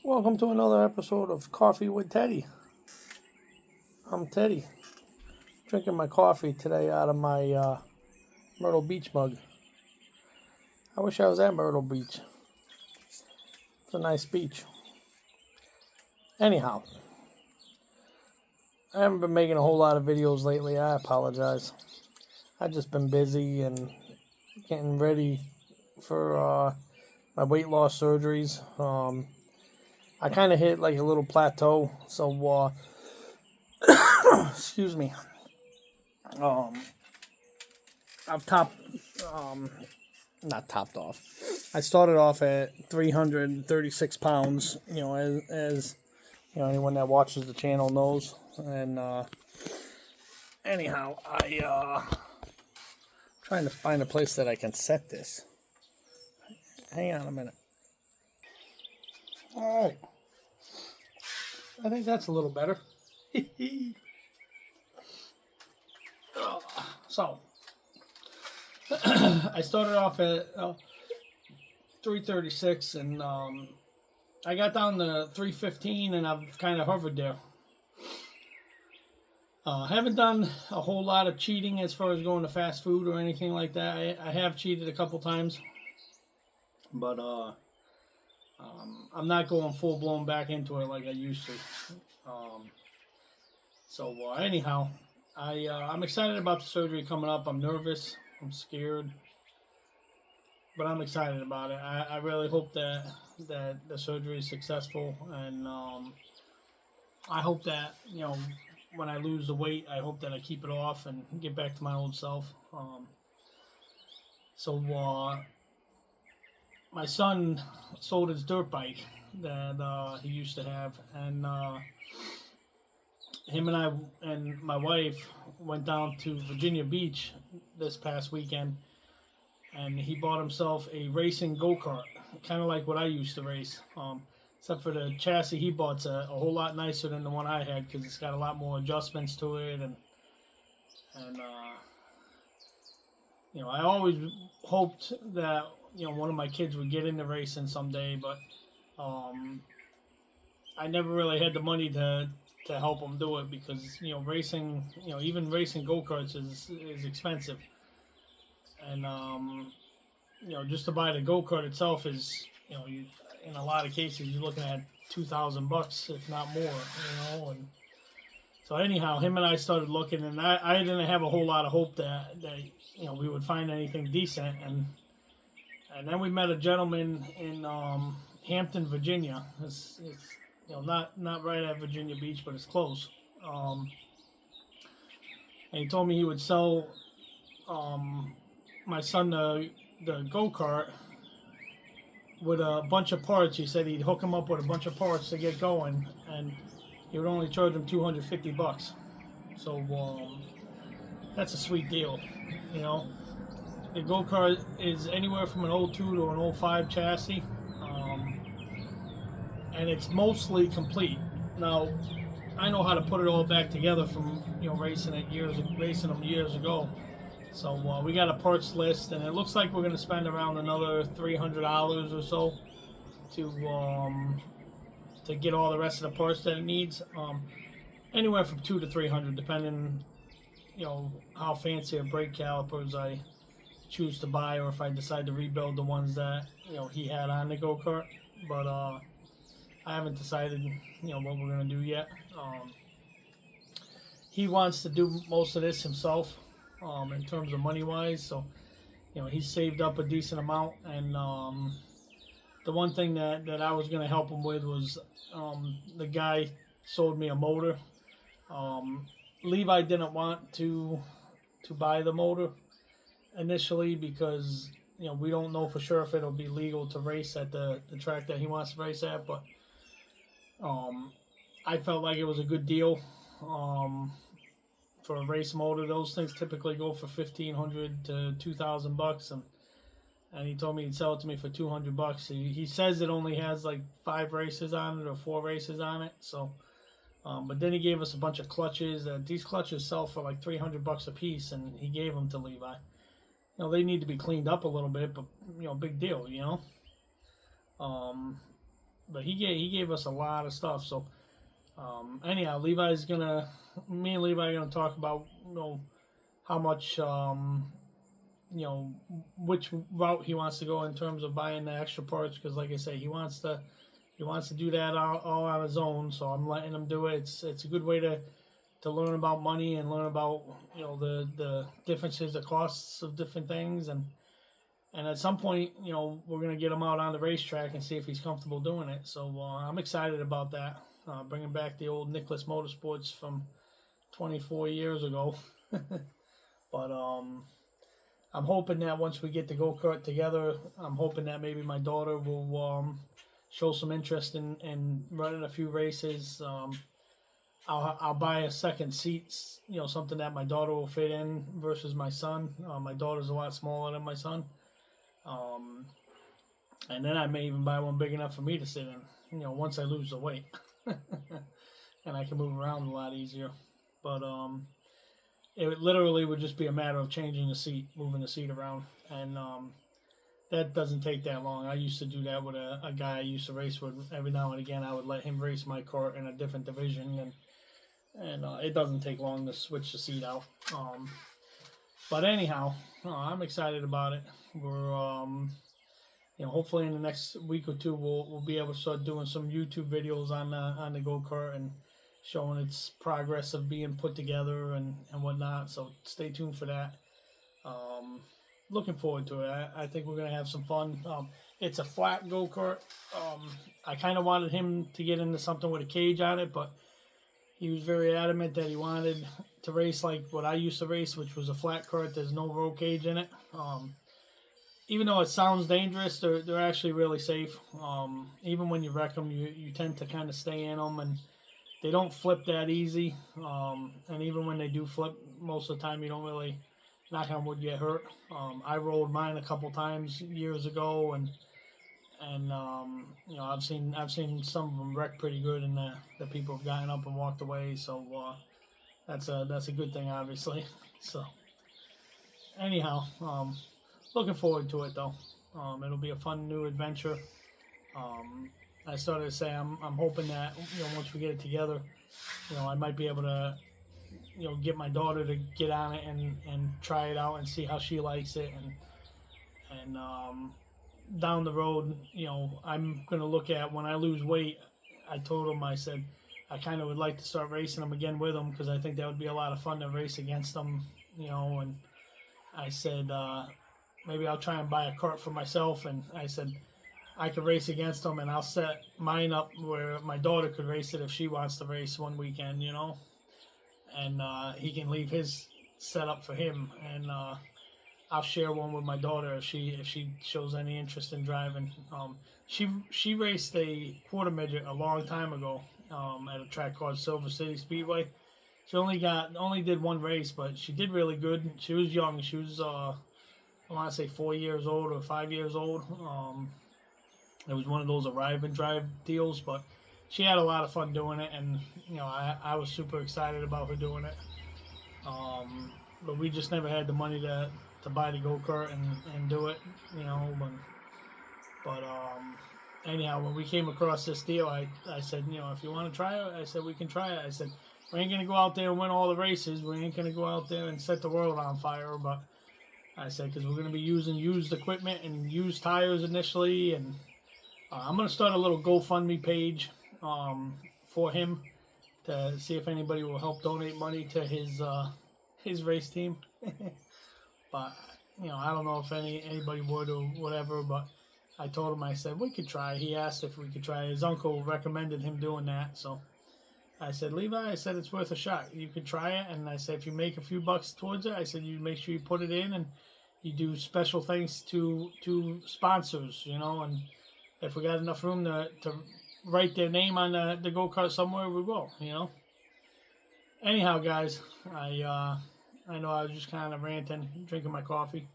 Welcome to another episode of Coffee with Teddy. I'm Teddy, drinking my coffee today out of my Myrtle Beach mug. I wish I was at Myrtle Beach. It's a nice beach. Anyhow, I haven't been making a whole lot of videos lately. I apologize. I've just been busy and getting ready for my weight loss surgeries. I kind of hit like a little plateau, so excuse me. I've not topped off. I started off at 336 pounds, as anyone that watches the channel knows. And anyhow, trying to find a place that I can set this. Hang on a minute. All right. I think that's a little better. So, I started off at 336, and I got down to 315, and I've kind of hovered there. Haven't done a whole lot of cheating as far as going to fast food or anything like that. I have cheated a couple times, but I'm not going full blown back into it like I used to. Anyhow, I'm excited about the surgery coming up. I'm nervous. I'm scared, but I'm excited about it. I really hope that the surgery is successful, and I hope that when I lose the weight, I hope that I keep it off and get back to my old self. My son sold his dirt bike that he used to have, and him and I and my wife went down to Virginia Beach this past weekend, and he bought himself a racing go-kart, kind of like what I used to race, except for the chassis he bought's a whole lot nicer than the one I had, because it's got a lot more adjustments to it, and I always hoped that one of my kids would get into racing someday, but I never really had the money to help them do it, because racing, even racing go-karts is expensive, and just to buy the go-kart itself is in a lot of cases you're looking at $2,000, if not more, and so anyhow, him and I started looking, and I didn't have a whole lot of hope that we would find anything decent, and then we met a gentleman in Hampton, Virginia. It's not right at Virginia Beach, but it's close. And he told me he would sell my son the go-kart with a bunch of parts. He said he'd hook him up with a bunch of parts to get going, and he would only charge him $250. So that's a sweet deal, The go-kart is anywhere from an 02 to an 05 chassis, and it's mostly complete. Now, I know how to put it all back together from racing them years ago. So we got a parts list, and it looks like we're going to spend around another $300 or so to get all the rest of the parts that it needs. Anywhere from $200 to $300, depending how fancy of brake calipers I choose to buy, or if I decide to rebuild the ones that he had on the go-kart. But I haven't decided what we're gonna do yet. He wants to do most of this himself, in terms of money wise. So he's saved up a decent amount, and the one thing that I was gonna help him with was the guy sold me a motor. Levi didn't want to buy the motor initially, because we don't know for sure if it'll be legal to race at the track that he wants to race at, but I felt like it was a good deal for a race motor. Those things typically go for $1,500 to $2,000, and he told me he'd sell it to me for $200. He says it only has like 5 races on it or 4 races on it, so but then he gave us a bunch of clutches. These clutches sell for like $300 a piece, and he gave them to Levi. They need to be cleaned up a little bit, but big deal, But But he gave us a lot of stuff. So anyhow, me and Levi are gonna talk about how much which route he wants to go in terms of buying the extra parts, because like I say, he wants to do that all on his own. So I'm letting him do it. It's a good way to learn about money and learn about the differences, the costs of different things, and at some point we're gonna get him out on the racetrack and see if he's comfortable doing it. So I'm excited about that. Bringing back the old Nicholas Motorsports from 24 years ago. But I'm hoping that once we get the go-kart together, I'm hoping that maybe my daughter will show some interest in running a few races. I'll buy a second seat, something that my daughter will fit in versus my son. My daughter's a lot smaller than my son. And then I may even buy one big enough for me to sit in, once I lose the weight. And I can move around a lot easier. But it literally would just be a matter of changing the seat, moving the seat around. And that doesn't take that long. I used to do that with a guy I used to race with. Every now and again, I would let him race my kart in a different division. And it doesn't take long to switch the seat out. But anyhow, I'm excited about it. We're hopefully in the next week or two we'll be able to start doing some YouTube videos on the go-kart and showing its progress of being put together and whatnot. So stay tuned for that. Looking forward to it. I think we're gonna have some fun. It's a flat go-kart. I kind of wanted him to get into something with a cage on it, but he was very adamant that he wanted to race like what I used to race, which was a flat kart. There's no roll cage in it. Even though it sounds dangerous, they're actually really safe. Even when you wreck them, you tend to kind of stay in them, and they don't flip that easy. And even when they do flip, most of the time you don't really, knock on wood, get hurt. I rolled mine a couple times years ago, and I've seen some of them wreck pretty good, and the people have gotten up and walked away. So that's a good thing, obviously. So anyhow, looking forward to it though. It'll be a fun new adventure. I started to say I'm hoping that once we get it together, I might be able to get my daughter to get on it and try it out and see how she likes it, and down the road, I'm gonna look at when I lose weight. I told him, I said I kind of would like to start racing them again with them, because I think that would be a lot of fun to race against them, and I said maybe I'll try and buy a kart for myself, and I said I could race against them, and I'll set mine up where my daughter could race it if she wants to race one weekend, and he can leave his set up for him, and I'll share one with my daughter if she shows any interest in driving. She raced a quarter midget a long time ago at a track called Silver City Speedway. She only did one race, but she did really good. She was young. She was I want to say 4 years old or 5 years old. It was one of those arrive and drive deals, but she had a lot of fun doing it, and I was super excited about her doing it. But we just never had the money to buy the go-kart and do it, But anyhow, when we came across this deal, I said, if you want to try it, I said we can try it. I said we ain't gonna go out there and win all the races. We ain't gonna go out there and set the world on fire, but I said because we're gonna be using used equipment and used tires initially, and I'm gonna start a little GoFundMe page for him to see if anybody will help donate money to his race team. But I don't know if anybody would or whatever. But I told him, I said we could try. He asked if we could try. His uncle recommended him doing that, so I said, Levi, I said it's worth a shot. You could try it, and I said if you make a few bucks towards it, I said you make sure you put it in, and you do special things to sponsors, and if we got enough room to write their name on the go-kart somewhere, we will, Anyhow, guys, I know I was just kind of ranting, drinking my coffee.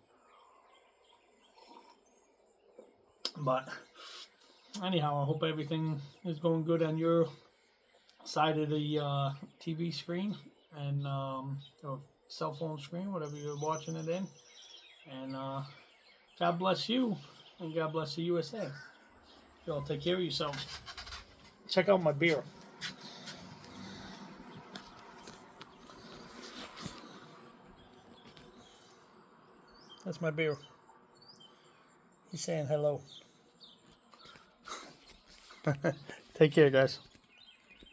But anyhow, I hope everything is going good on your side of the TV screen and or cell phone screen, whatever you're watching it in. And God bless you, and God bless the USA. Y'all take care of yourselves. Check out my beer. That's my beer. He's saying hello. Take care, guys.